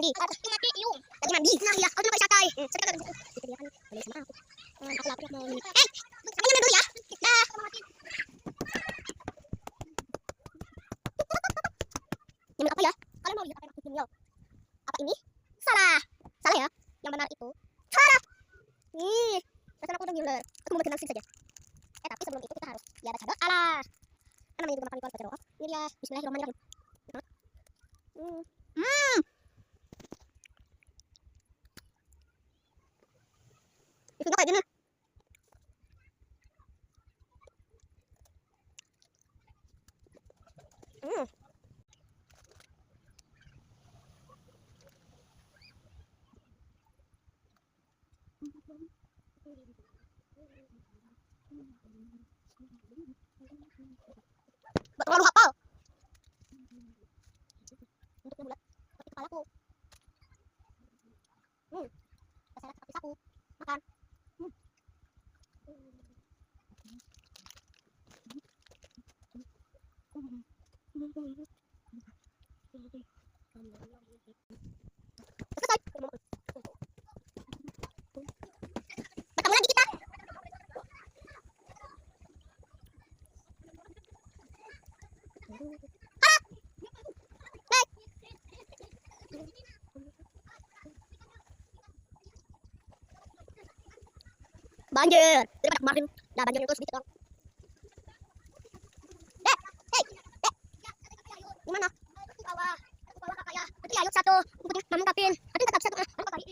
mandi. Yung mati, yung. Lagi mandi. Nah, iya. Ako na paisatay. Sakit ka buko. Ito dia kan. Boleh sama aku. Aku lapar mau minum. Aku nyampe dulu ya. Dah. Nyampe apa ya? Kalian mau lihat apa yang aku kirim ya? Apa ini? Salah. Salah ya? Yang benar itu. Salah. Nih. Rasanya aku udah ngiler. Aku mau bikin saja. Tapi sebelum itu kita harus ya baca doa lah. Kan namanya juga makan itu harus baca doa. Ini dia. Bismillahirrahmanirrahim. Isinya kayak gini. Gak terlalu hafal. Bentuknya bulat seperti kepalaku. Saya seperti sapu. Makan. Selesai. Bertemu lagi kita. Banjir daripada kemarin. Nah, banjir itu sedikit doang. Gimana? Aku bawa kakak ya. Berarti ayo satu. Putih mama kapin. Tapi tetap satu. Apa kali?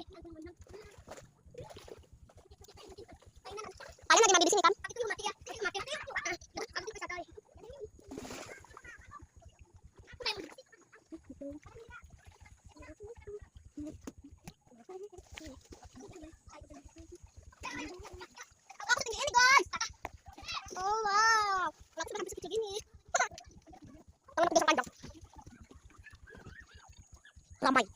Kalian lagi mandi di sini kan? Itu mati ya. Itu mati. Aku juga sadar. Aku tinggi ini guys. Oh wow. Aku sudah hampir sekecil gini. Tangan aku biasa panjang. Lambai.